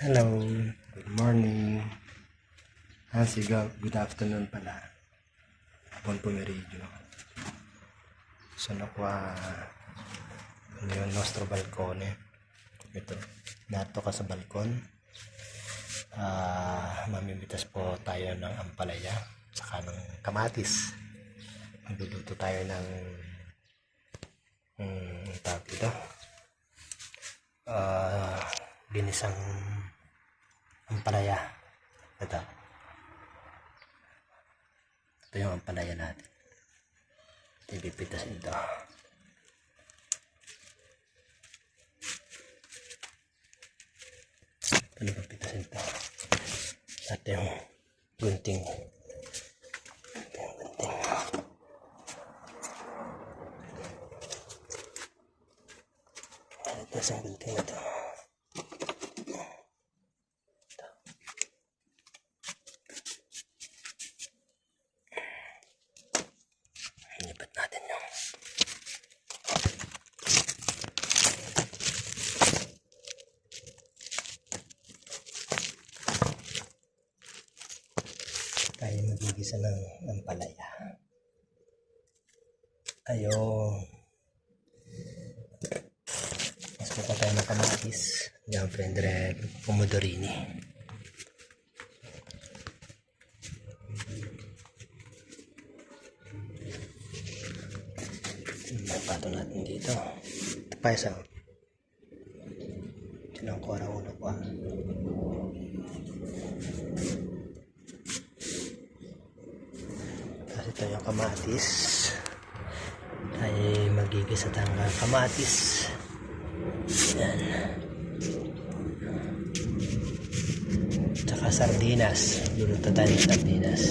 Hello, good morning. Good afternoon pala. Buon pomeriggio. Sono qua nel nostro balcone. Ito, nato ka sa balkon. Mamimitas po tayo ng ampalaya saka ng kamatis. Magluluto tayo ng tawag ito. Ginisang ampalaya. Ito yung ampalaya natin. Pipitasin ito. Pipitasin ito. At yung gunting. Ito sa gunting ito. Inipat natin yung tayo magigisa ng ampalaya. Mas pupunta tayo ng kamatis. Diyan prendere pomodorini. Pato natin dito. Ito pa isa. Ito ko na ulo ko. Tapos ito yung kamatis. Ay magigisa tayong kamatis. Yan. Tsaka sardinas. Luluto tayo ng sardinas.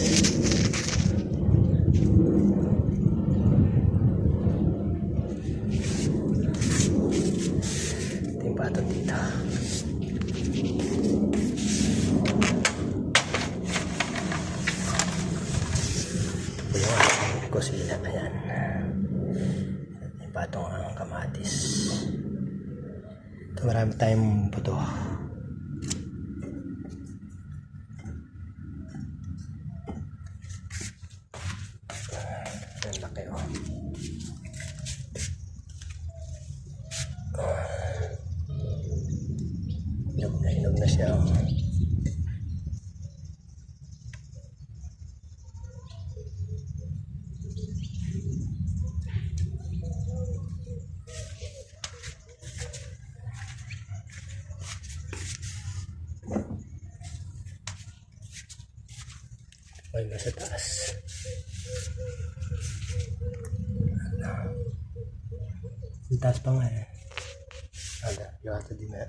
Pato dito. Ito yung kusina. Ayan. May patong ang kamatis. Ito marami tayong buto. Ayan laki o. Hinog na siya. May nasa taas. Sa taas pa nga eh. Ada, yung ato din na.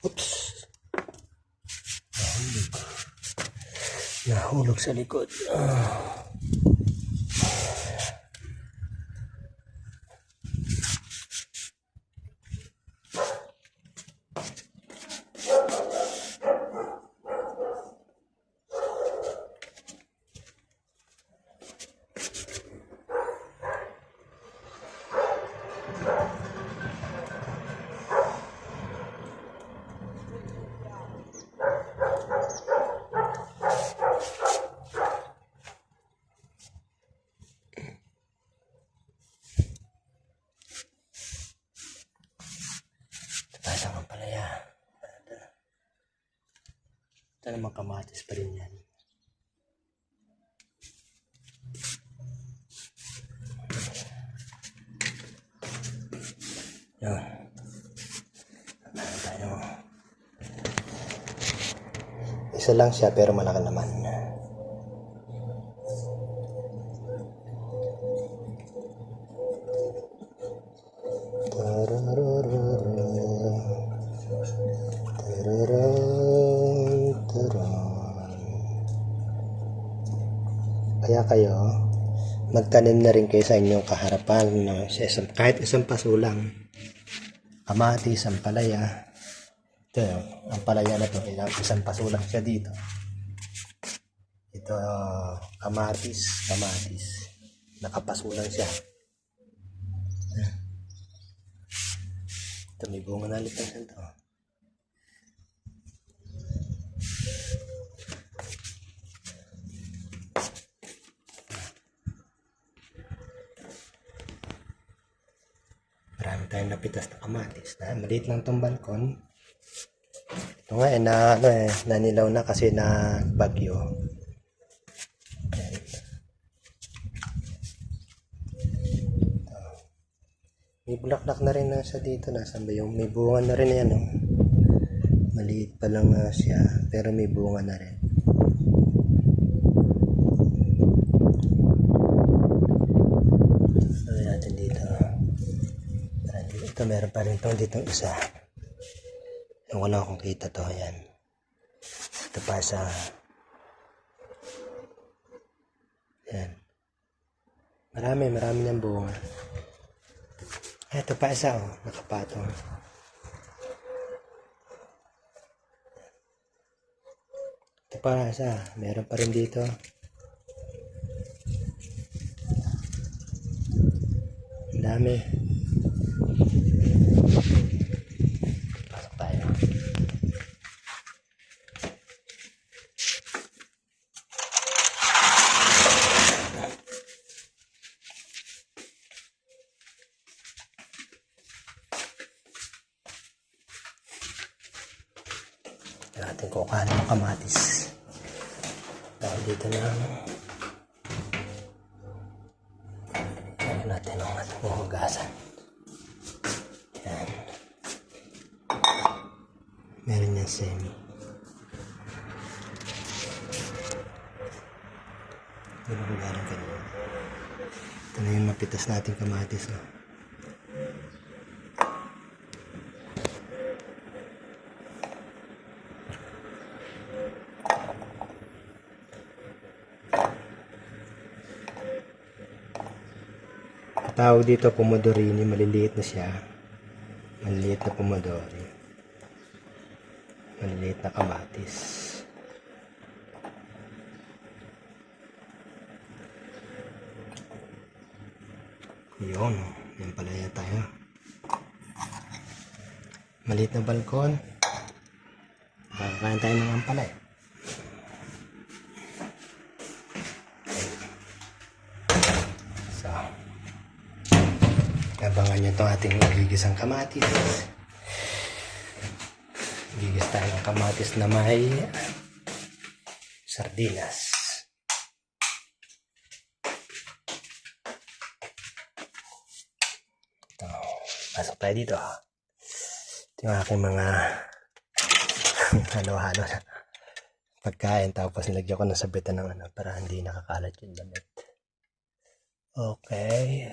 Oops. Nahulog sa likod. Pasang ang palaya. Ito naman kamatis pa rin yan. Yan. Tayo. Isa lang siya pero malaki naman. Kaya kayo magtanim na rin kayo sa inyong kaharapan, no? Kahit isang paso lang. Kamatis, ampalaya. Ito, ampalaya na to, isang paso lang siya dito. Ito, kamatis. Nakapaso lang siya. Ito, may bunga na ulit na ito. Marami tayong napitas na kamatis. Maliit lang itong balkon. Ito nga nanilaw na kasi na bagyo. May bulaklak na rin na siya dito. Nasaan ba yung may bunga na rin yan. Oh. Maliit pa lang na siya pero may bunga na rin. Sabi natin dito. Ito meron pa rin itong ditong isa. Yung wala akong kita to. Ayan. Ito pa sa ayan. Marami niyang bunga. Ito pa isa oh. Nakapatong. Ito pa isa. Meron pa rin dito. Ang dami. Pasok tayo. Natin kukuhanin ng kamatis. Dahil dito na natin ang hugasan. Yan. Meron yan semi. Hugasan kanina. Ito na yung mapitas natin kamatis. Oh. Tawag dito pomodorini, maliliit na siya. Maliliit na pomodori. Maliliit na kamatis. Yun, yan pala yan tayo. Maliit na balkon. Kakain tayo ng ampalay. Abangan nyo itong ating gigisang kamatis. Gigis tayo ng kamatis na may sardinas. Ito, pasok tayo dito. Ito yung aking mga halo-halo na pagkain. Tapos nilagyan ko ng sabitan ng para hindi nakakalat yung damit. Okay.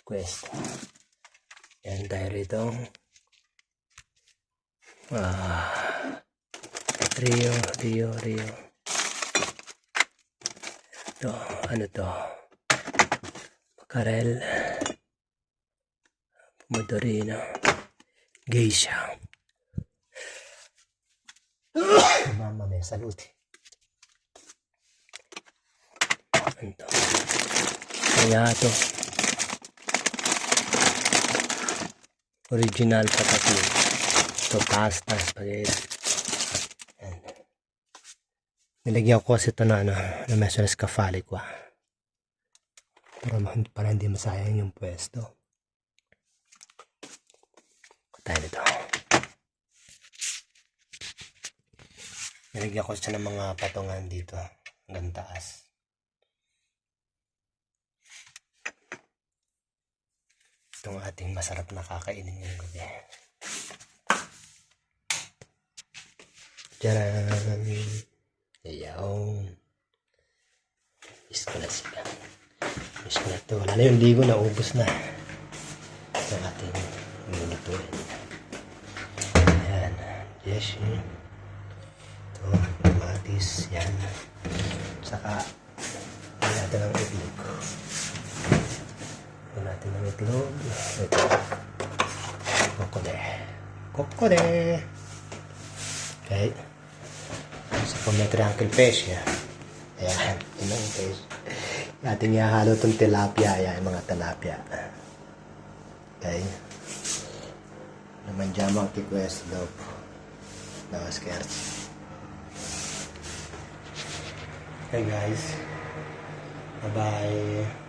Quest. Yan tayo rito. Rio. Ito, ano to? Makarel. Pomodorino. Geisha. Mama may saluti. Ano to? Kaya to. Original patatlo. Ito, pasta, spaghetti. Ayan. Nilagyan ko kasi ito na medyo escafalic para hindi masayang yung pwesto. Tayo nito. Nilagyan ko siya ng mga patungan dito. Hanggang taas. Itong ating masarap na kakainin yung gabi. Diyan. Ayaw. Miss ko na sila. Miss ko na ito. Wala na yung ligo na. Ubus na. Ito ating minutuin. Ayan. Yes. Ito. Kamatis. Yan. Saka natin ang itlog. natin ng itlog. Ito. Kokode. Kokode. Okay. So, kung may triangle fish, yan. Ayan. Inang fish. Ating ihahalo itong tilapia. Ayan, yung mga tilapia. Okay. Naman dyan mga kikwes loob. Nakaskers. Okay guys. Bye-bye.